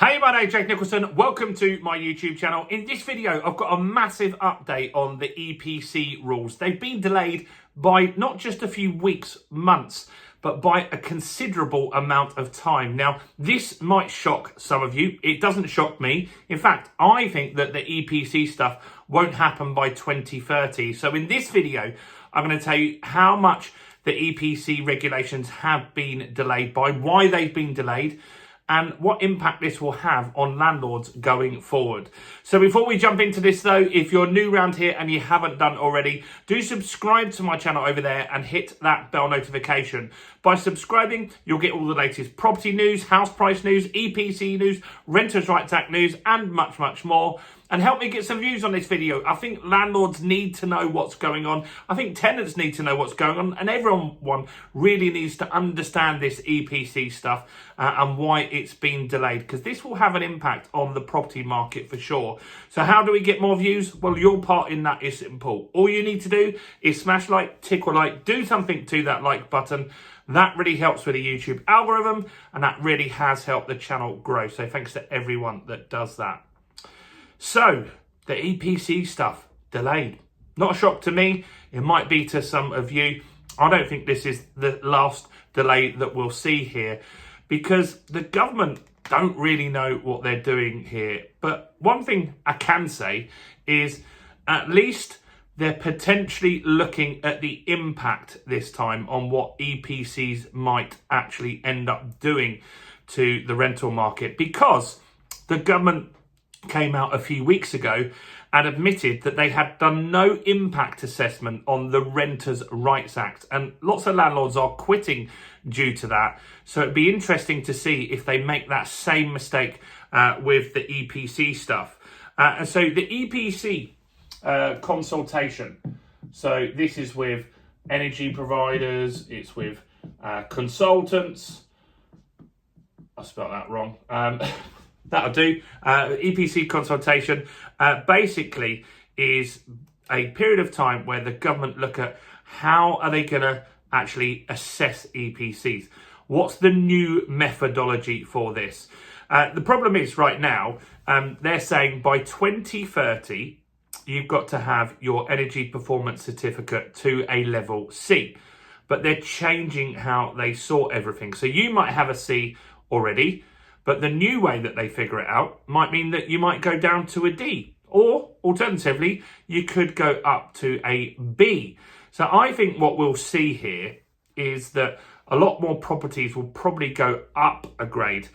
Hey, my name's Jake Nicholson. Welcome to my YouTube channel. In this video, I've got a massive update on the EPC rules. They've been delayed by not just a few weeks, months, but by a considerable amount of time. Now, this might shock some of you. It doesn't shock me. In fact, I think that the EPC stuff won't happen by 2030. So in this video, I'm going to tell you how much the EPC regulations have been delayed by, why they've been delayed, and what impact this will have on landlords going forward. So before we jump into this though, if you're new around here and you haven't done already, do subscribe to my channel over there and hit that bell notification. By subscribing, you'll get all the latest property news, house price news, EPC news, Renters' Rights Act news, and much, much more. And help me get some views on this video. I think landlords need to know what's going on. I think tenants need to know what's going on. And everyone really needs to understand this EPC stuff and why it's been delayed. Because this will have an impact on the property market for sure. So how do we get more views? Well, your part in that is simple. All you need to do is smash like, tickle like, do something to that like button. That really helps with the YouTube algorithm. And that really has helped the channel grow. So thanks to everyone that does that. So, the EPC stuff, delayed. Not a shock to me. It might be to some of you. I don't think this is the last delay that we'll see here because the government don't really know what they're doing here. But one thing I can say is at least they're potentially looking at the impact this time on what EPCs might actually end up doing to the rental market, because the government came out a few weeks ago and admitted that they had done no impact assessment on the Renters' Rights Act. And lots of landlords are quitting due to that. So it'd be interesting to see if they make that same mistake with the EPC stuff. And so the EPC consultation. So this is with energy providers. It's with consultants. I spelled that wrong. That'll do. EPC consultation basically is a period of time where the government look at how are they going to actually assess EPCs. What's the new methodology for this? The problem is right now, they're saying by 2030, you've got to have your energy performance certificate to a level C. But they're changing how they sort everything. So you might have a C already, but the new way that they figure it out might mean that you might go down to a D, or alternatively, you could go up to a B. So I think what we'll see here is that a lot more properties will probably go up a grade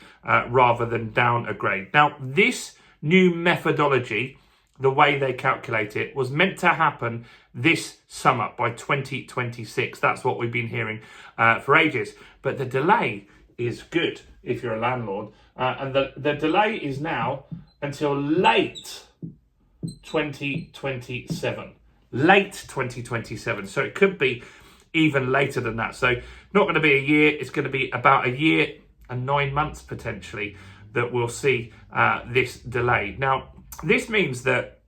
rather than down a grade. Now, this new methodology, the way they calculate it, was meant to happen this summer by 2026. That's what we've been hearing for ages. But the delay is good if you're a landlord. And the delay is now until late 2027. Late 2027. So it could be even later than that. So not going to be a year. It's going to be about a year and 9 months potentially that we'll see this delay. Now, this means that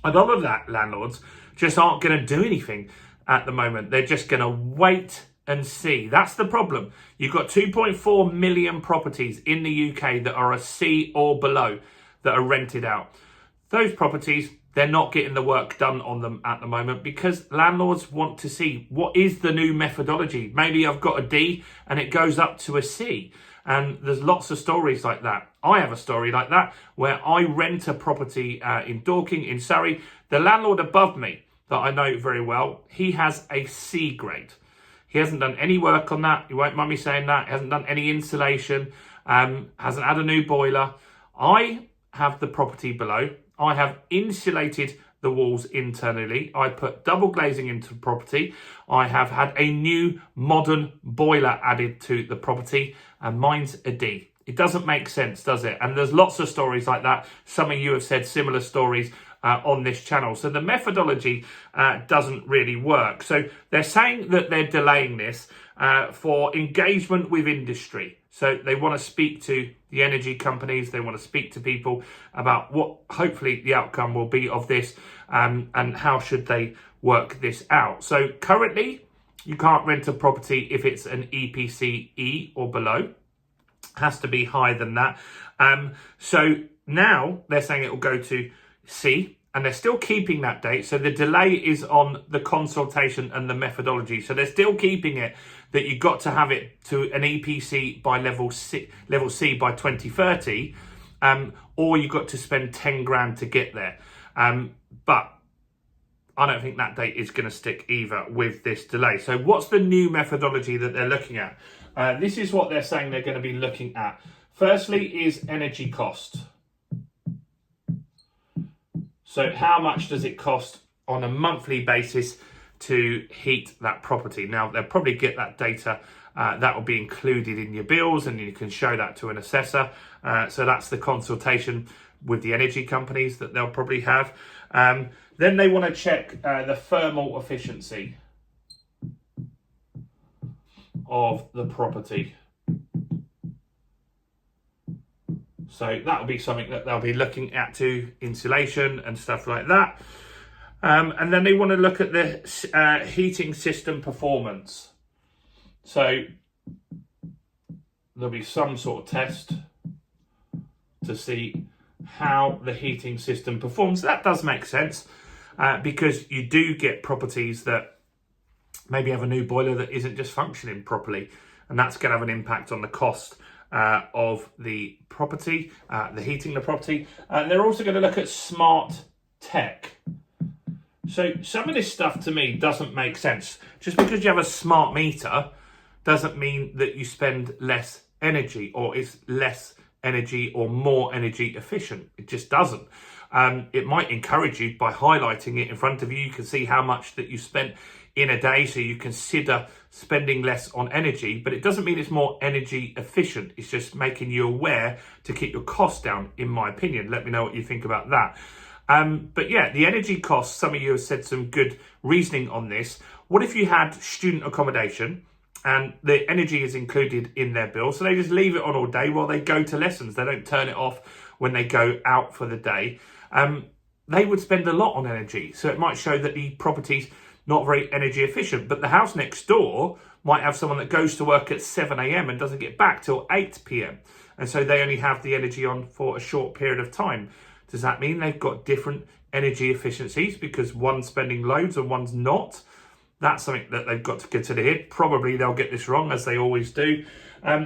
a lot of that landlords just aren't going to do anything at the moment. They're just going to wait and see. That's the problem. You've got 2.4 million properties in the UK that are a C or below that are rented out. Those properties, they're not getting the work done on them at the moment because landlords want to see what is the new methodology. Maybe I've got a D and it goes up to a C. And there's lots of stories like that. I have a story like that where I rent a property in Dorking in Surrey. The landlord above me that I know very well, he has a C grade. He hasn't done any work on that. You won't mind me saying that. He hasn't done any insulation. Hasn't had a new boiler. I have the property below. I have insulated the walls internally. I put double glazing into the property. I have had a new modern boiler added to the property, and mine's a D. It doesn't make sense, does it? And there's lots of stories like that. Some of you have said similar stories on this channel. So the methodology doesn't really work. So they're saying that they're delaying this for engagement with industry. So they want to speak to the energy companies. They want to speak to people about what hopefully the outcome will be of this and how should they work this out. So currently, you can't rent a property if it's an EPC E or below. Has to be higher than that. So now they're saying it will go to C, and they're still keeping that date. So the delay is on the consultation and the methodology. So they're still keeping it that you've got to have it to an EPC by level C by 2030, or you've got to spend 10 grand to get there. But I don't think that date is going to stick either with this delay. So what's the new methodology that they're looking at? This is what they're saying they're going to be looking at. Firstly is energy cost. So how much does it cost on a monthly basis to heat that property? Now, they'll probably get that data. That will be included in your bills, and you can show that to an assessor. So that's the consultation with the energy companies that they'll probably have. Then they want to check the thermal efficiency of the property. So that'll be something that they'll be looking at to insulation and stuff like that. And then they want to look at the heating system performance. So there'll be some sort of test to see how the heating system performs. That does make sense because you do get properties that maybe have a new boiler that isn't just functioning properly, and that's going to have an impact on the cost of the property, the heating of the property. They're also going to look at smart tech. So some of this stuff to me doesn't make sense. Just because you have a smart meter doesn't mean that you spend less energy or it's less energy or more energy efficient. It just doesn't. It might encourage you by highlighting it in front of you. You can see how much that you spent in a day, so you consider spending less on energy, but it doesn't mean it's more energy efficient. It's just making you aware to keep your costs down, in my opinion. Let me know what you think about that. But yeah, the energy costs, some of you have said some good reasoning on this. What if you had student accommodation and the energy is included in their bill, so they just leave it on all day while they go to lessons? They don't turn it off when they go out for the day. They would spend a lot on energy. So it might show that the property's not very energy efficient, but the house next door might have someone that goes to work at 7 a.m. and doesn't get back till 8 p.m. And so they only have the energy on for a short period of time. Does that mean they've got different energy efficiencies because one's spending loads and one's not? That's something that they've got to consider here. Probably they'll get this wrong, as they always do.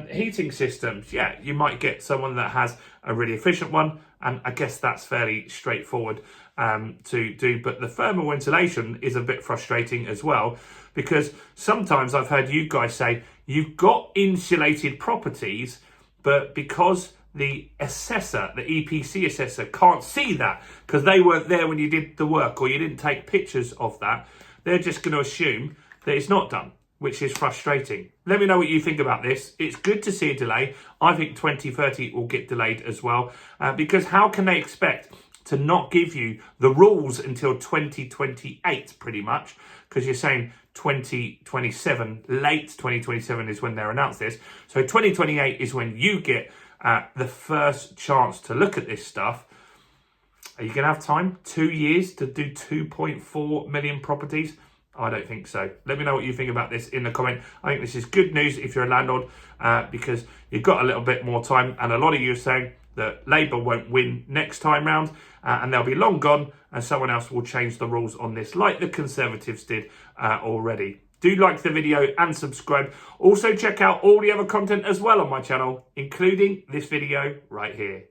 Heating systems, yeah, you might get someone that has a really efficient one, and I guess that's fairly straightforward to do. But the thermal insulation is a bit frustrating as well, because sometimes I've heard you guys say you've got insulated properties, but because the assessor, the EPC assessor, can't see that because they weren't there when you did the work or you didn't take pictures of that, they're just going to assume that it's not done, which is frustrating. Let me know what you think about this. It's good to see a delay. I think 2030 will get delayed as well, because how can they expect to not give you the rules until 2028 pretty much, because you're saying 2027, late 2027 is when they're announced this. So 2028 is when you get the first chance to look at this stuff. Are you going to have time? 2 years to do 2.4 million properties? I don't think so. Let me know what you think about this in the comment. I think this is good news if you're a landlord, because you've got a little bit more time, and a lot of you are saying that Labour won't win next time round, and they'll be long gone, and someone else will change the rules on this, like the Conservatives did already. Do like the video and subscribe. Also check out all the other content as well on my channel, including this video right here.